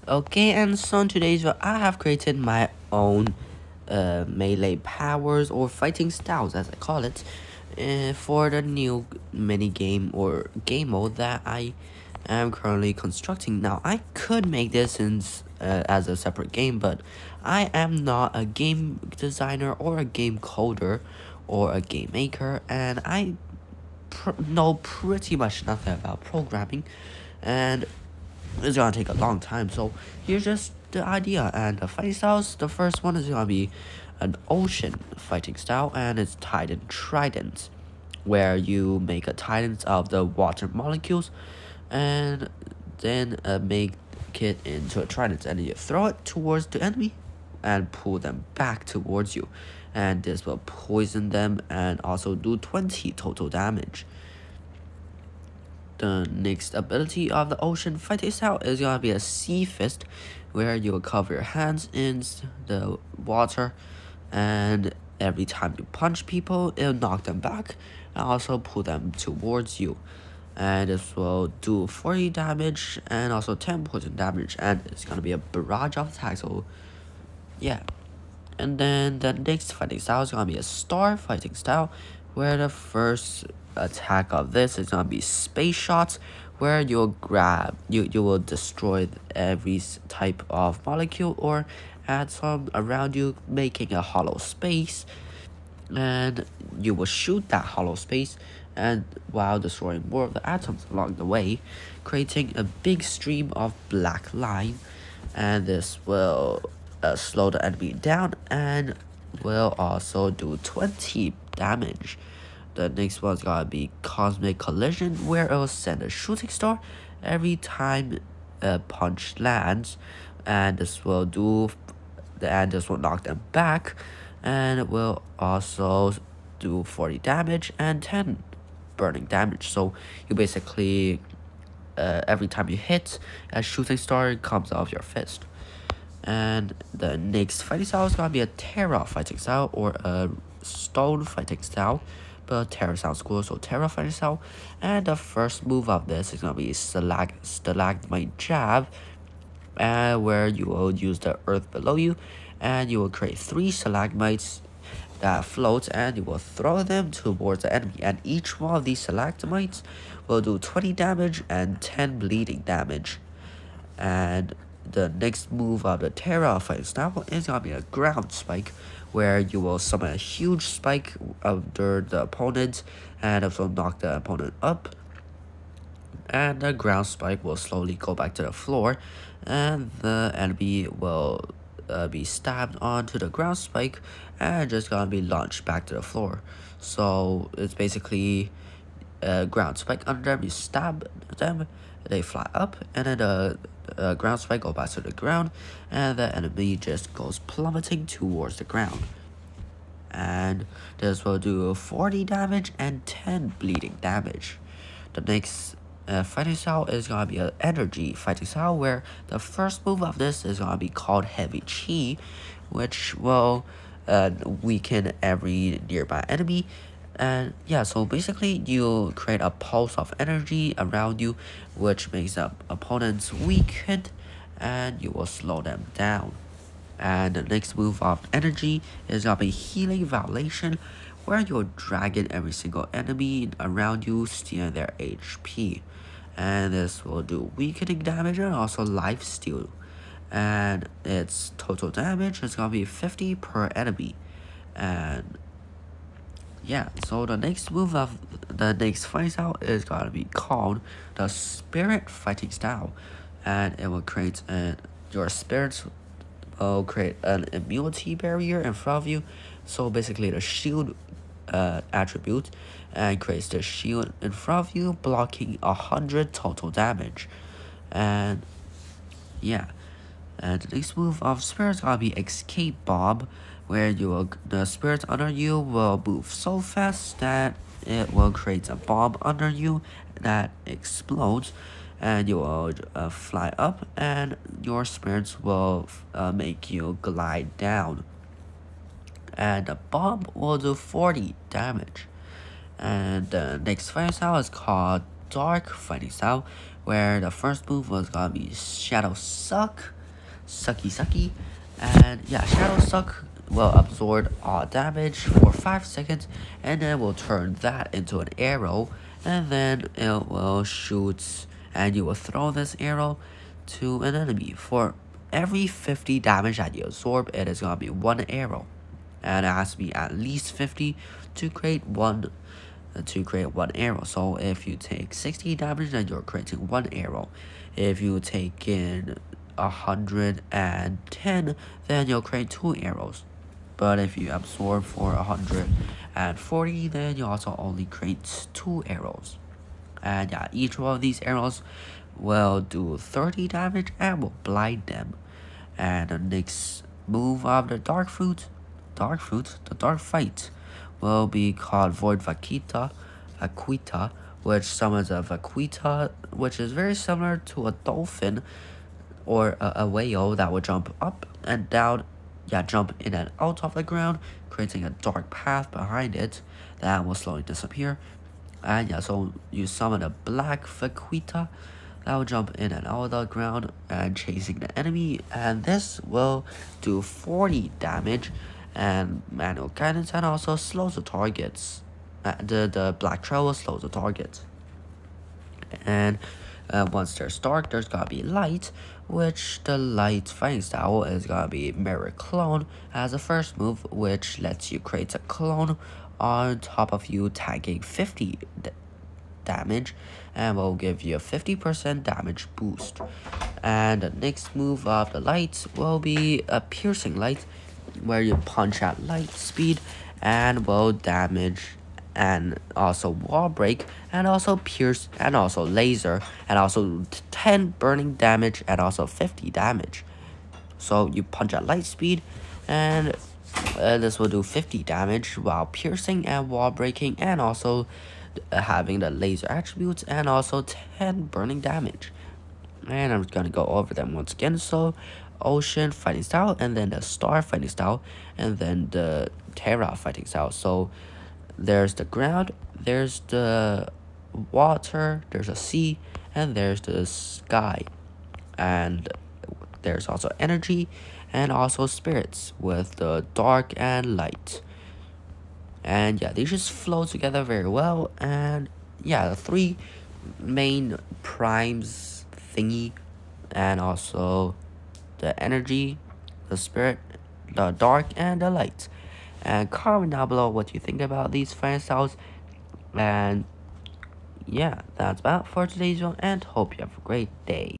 Okay, and so in today's video, I have created my own melee powers or fighting styles, as I call it, for the new mini game or game mode that I am currently constructing. Now, I could make this as a separate game, but I am not a game designer or a game coder or a game maker, and I know pretty much nothing about programming, and it's gonna take a long time. So here's just the idea and the fighting styles. The first one is gonna be an ocean fighting style, and it's Titan Trident, where you make a trident of the water molecules, and then make it into a trident, and you throw it towards the enemy, and pull them back towards you, and this will poison them and also do 20 total damage. The next ability of the ocean fighting style is gonna be a sea fist, where you will cover your hands in the water, and every time you punch people, it'll knock them back and also pull them towards you. And this will do 40 damage and also 10 poison damage, and it's gonna be a barrage of attacks. So yeah. And then the next fighting style is gonna be a star fighting style, where the first attack of this is gonna be space shots, where you'll you will destroy every type of molecule or add some around you, making a hollow space, and you will shoot that hollow space and while destroying more of the atoms along the way, creating a big stream of black line, and this will slow the enemy down and will also do 20 damage. The next one's gonna be Cosmic Collision, where it'll send a shooting star every time a punch lands, and this will knock them back, and it will also do 40 damage and 10 burning damage. So you basically every time you hit, a shooting star comes off your fist. And the next fighting style is gonna be a Terra fighting style or a stone fighting style, but Terra sounds cool, so Terra fighting style. And the first move of this is gonna be Stalagmite Jab, where you will use the earth below you, and you will create 3 stalagmites that float, and you will throw them towards the enemy, and each one of these stalagmites will do 20 damage and 10 bleeding damage. And the next move of the Terra fighting style is gonna be a ground spike, where you will summon a huge spike under the opponent and also knock the opponent up, and the ground spike will slowly go back to the floor, and the enemy will be stabbed onto the ground spike and just gonna be launched back to the floor. So it's basically a ground spike under them, you stab them, they fly up, and then the ground spike goes back to the ground, and the enemy just goes plummeting towards the ground. And this will do 40 damage and 10 bleeding damage. The next fighting style is gonna be an energy fighting style, where the first move of this is gonna be called Heavy Chi, which will weaken every nearby enemy. And yeah, so basically you create a pulse of energy around you, which makes the opponents weakened, and you will slow them down. And the next move of energy is gonna be Healing Violation, where you'll drag in every single enemy around you, stealing their HP. And this will do weakening damage and also life steal. And its total damage is gonna be 50 per enemy. And yeah, so the next move of the next fighting style is gonna be called the Spirit Fighting Style, and it will create your spirits will create an immunity barrier in front of you. So basically, the shield attribute, and creates the shield in front of you, blocking 100 total damage. And yeah. And the next move of Spirit's gonna be Escape Bomb, where the spirits under you will move so fast that it will create a bomb under you that explodes, and you will fly up, and your spirits will make you glide down. And the bomb will do 40 damage. And the next fighting style is called Dark Fighting Style, where the first move was gonna be Shadow Suck, Sucky, and yeah, Shadow Suck will absorb all damage for 5 seconds, and then will turn that into an arrow, and then it will shoot, and you will throw this arrow to an enemy. For every 50 damage that you absorb, it is gonna be 1 arrow, and it has to be at least 50 to create one arrow. So if you take 60 damage, then you're creating 1 arrow. If you take in 110, then you'll create 2 arrows. But if you absorb for 140, then you also only create 2 arrows. And yeah, each one of these arrows will do 30 damage and will blind them. And the next move of the Dark Fight, will be called Void Vaquita, which summons a Vaquita, which is very similar to a dolphin or a whale that will jump up and down, jump in and out of the ground, creating a dark path behind it that will slowly disappear. And yeah, so you summon a black Vaquita that will jump in and out of the ground and chasing the enemy, and this will do 40 damage and manual guidance, and also slows the targets. The black trail will slow the target. And once there's dark, there's gotta be light, which the light fighting style is gonna be Mirror Clone as a first move, which lets you create a clone on top of you, tagging 50 damage, and will give you a 50% damage boost. And the next move of the light will be a Piercing Light, where you punch at light speed and will damage, and also wall break, and also pierce, and also laser, and also 10 burning damage, and also 50 damage. So you punch at light speed, and this will do 50 damage while piercing and wall breaking, and also having the laser attributes, and also 10 burning damage. And I'm just gonna go over them once again. So Ocean fighting style, and then the Star fighting style, and then the Terra fighting style. So there's the ground, there's the water, there's a sea, and there's the sky. And there's also energy and also spirits with the dark and light. And yeah, they just flow together very well. And yeah, the 3 main primes thingy, and also the energy, the spirit, the dark, and the light. And comment down below what you think about these fighting styles. And yeah, that's about for today's video, and hope you have a great day.